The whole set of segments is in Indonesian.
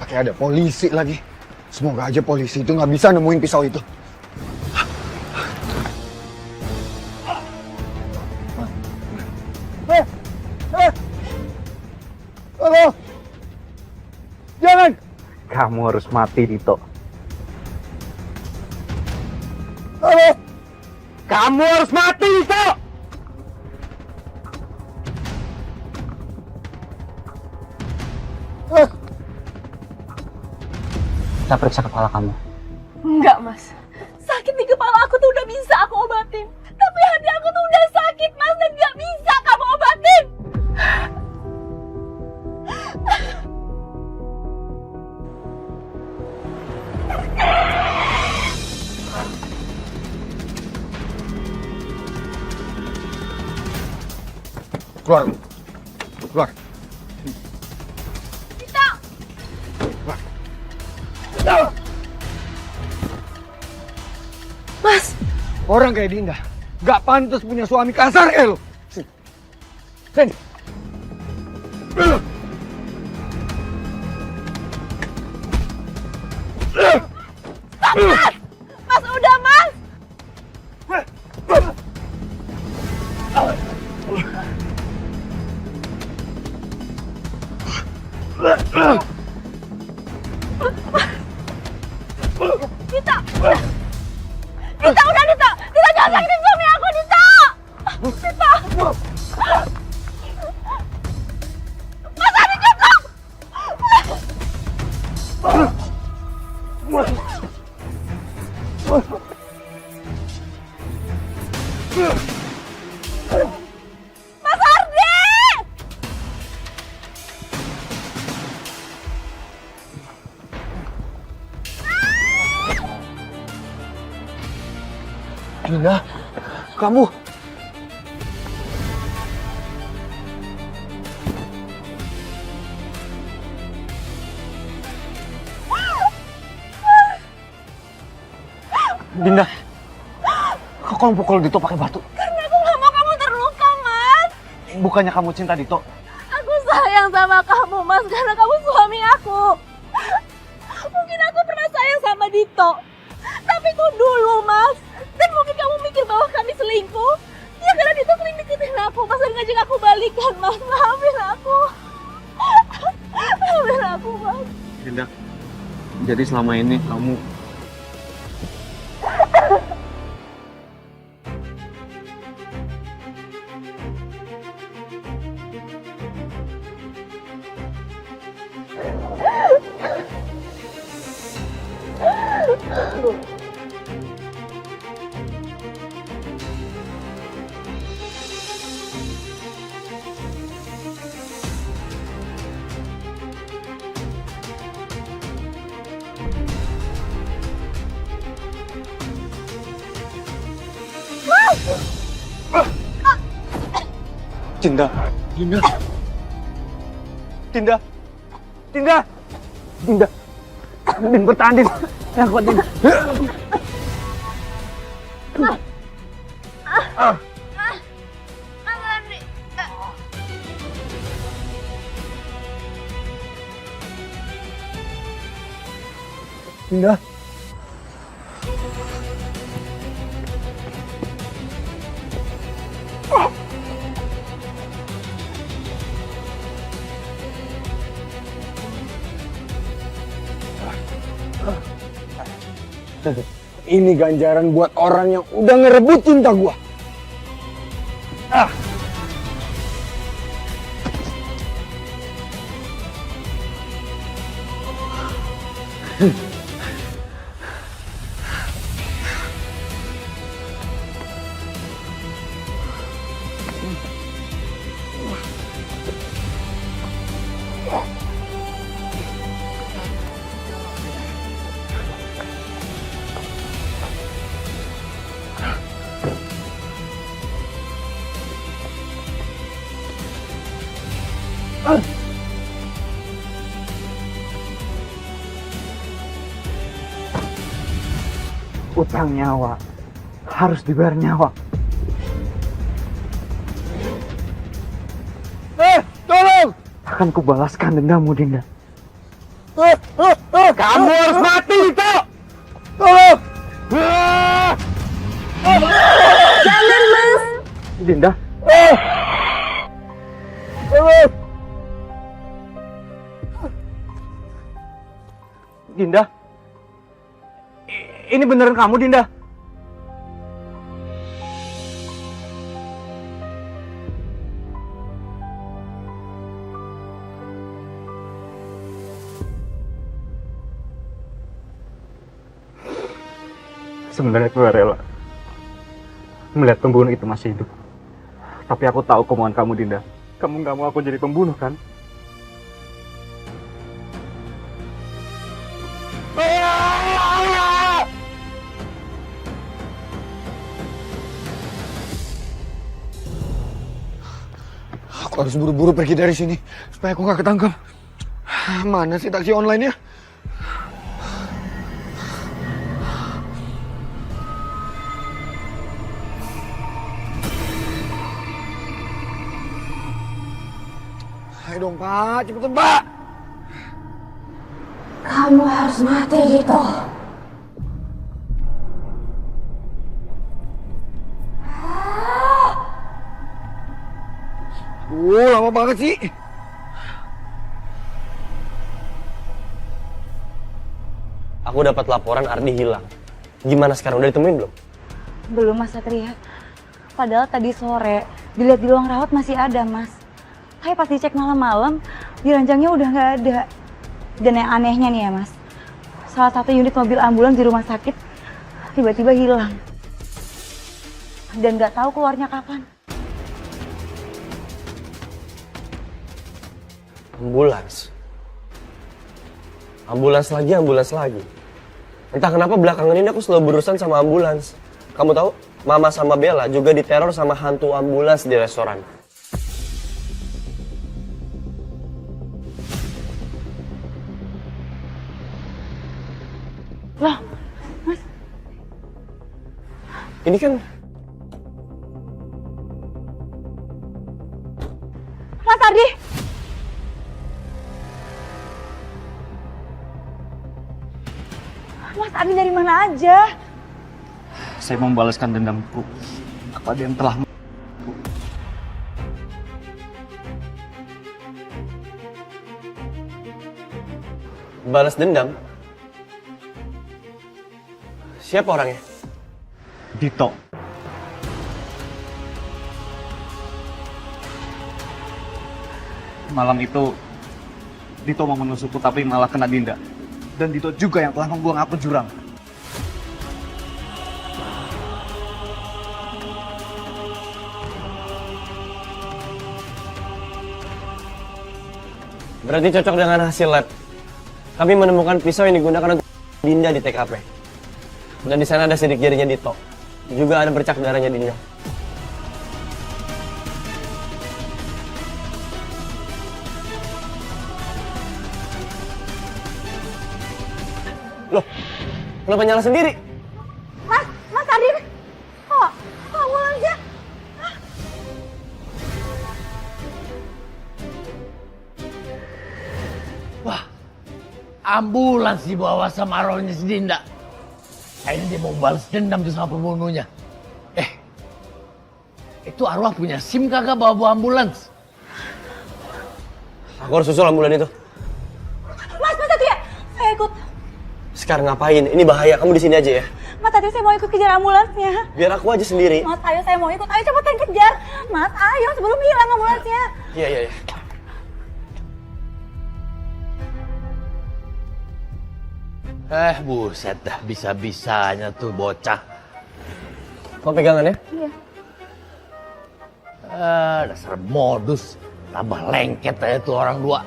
Pakai ada polisi lagi. Semoga aja polisi itu nggak bisa nemuin pisau itu. Halo! Jangan! Kamu harus mati, Dito. Halo! Kamu harus mati, Dito! Kita periksa kepala kamu. Enggak, Mas. Sakit di kepala aku tuh udah bisa aku obatin. Tapi hati aku tuh udah sakit, Mas, dan nggak bisa kamu obatin. Keluar! Keluar! Kita! Mas! Orang kayak Dinda nggak pantas punya suami kasar kayak lo. Sini. Sini. Stop, Mas! Mas, udah, Mas! Dita! Dita, udah, Dita! Dita, jangan sakitin suami aku, Dita! Dita! Mas, Adi, cukup! Mas Ardi! Dinda, kamu. Dinda, kok kamu pukul Dito pakai batu? Karena aku gak mau kamu terluka, Mas. Bukannya kamu cinta Dito? Aku sayang sama kamu, Mas, karena kamu suami aku. Mungkin aku pernah sayang sama Dito. Tapi itu dulu, Mas. Dan mungkin kamu mikir bahwa kami selingkuh. Ya karena Dito sering deketin aku, Mas, dan ngajak aku balikan, Mas. Maafin aku. Maafin aku, Mas. Dinda, jadi selama ini kamu... Dinda, Dinda, Dinda, Dinda, Dinda, Din bertahan, Din. Yang kuat, Din. Mas Ardi. Dinda. Ini ganjaran buat orang yang udah ngerebut cinta gua. Ah. Utang nyawa harus dibayar nyawa. Tolong! Akan kubalaskan dendammu, Dinda. Kamu harus mati, Dito! Jangan, Mas! Dinda. Dinda. Ini beneran kamu, Dinda? Sebenarnya aku gak rela melihat pembunuh itu masih hidup. Tapi aku tahu kemauan kamu, Dinda. Kamu gak mau aku jadi pembunuh, kan? Aku harus buru-buru pergi dari sini supaya aku nggak ketangkap. Mana sih taksi online-nya? Ayo dong, Pak. Cepetan, Pak. Kamu harus mati, Dito. Lama banget sih. Aku dapat laporan Ardi hilang. Gimana sekarang, udah ditemuin belum? Belum, Mas Satria. Padahal tadi sore dilihat di ruang rawat masih ada, Mas. Tapi pas dicek malam-malam, di ranjangnya udah nggak ada. Dan yang anehnya nih ya, Mas, salah satu unit mobil ambulans di rumah sakit tiba-tiba hilang. Dan nggak tahu keluarnya kapan. Ambulans. Ambulans lagi. Entah kenapa belakangan ini aku selalu berurusan sama ambulans. Kamu tahu, Mama sama Bella juga diteror sama hantu ambulans di restoran. Loh, Mas, Ini kan Mas Ardi! Mas Ardi dari mana aja? Saya membalaskan dendamku kepada yang telah balas dendam. Siapa orangnya? Dito. Malam itu Dito mau menusukku tapi malah kena Dinda. Dan Dito juga yang telah membuang aku jurang. Berarti cocok dengan hasil lab. Kami menemukan pisau yang digunakan untuk Dinda di TKP. Dan di sana ada sidik jarinya Dito. Juga ada bercak darahnya Dinda. Loh, kenapa nyala sendiri? Mas Ardi, kok ambulansnya? Wah, ambulans dibawa sama arwahnya si Dinda. Kayaknya dia mau balas dendam tuh sama pembunuhnya. Itu arwah punya SIM kagak bawa ambulans? Aku harus susul ambulan itu. Mas Satria, saya ikut. Sekarang ngapain? Ini bahaya. Kamu di sini aja ya. Mas Satria, saya mau ikut kejar ambulansnya. Biar aku aja sendiri. Mas, ayo saya mau ikut. Ayo cepetan kejar. Mas, ayo sebelum hilang ambulansnya. Iya, iya, iya. Buset dah, bisa-bisanya tuh bocah. Kau pegangan ya? Iya. Dasar modus. Tambah lengket aja tuh orang dua.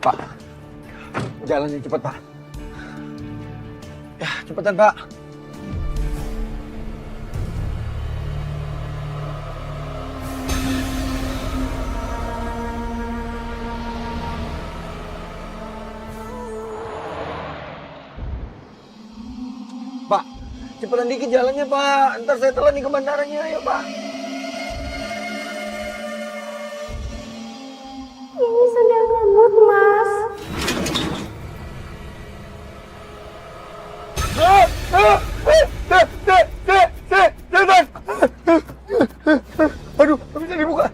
Pak, jalannya cepat, Pak. Ya, cepetan, Pak. Pak, Cepetan dikit jalannya, Pak. Ntar saya telat nih ke bandaranya, ya, Pak. Ini sedang ngebut, Mas. Aduh, nggak bisa dibuka.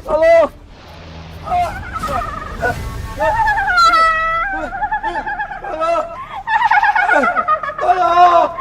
Tolong! Halo! Halo! Halo!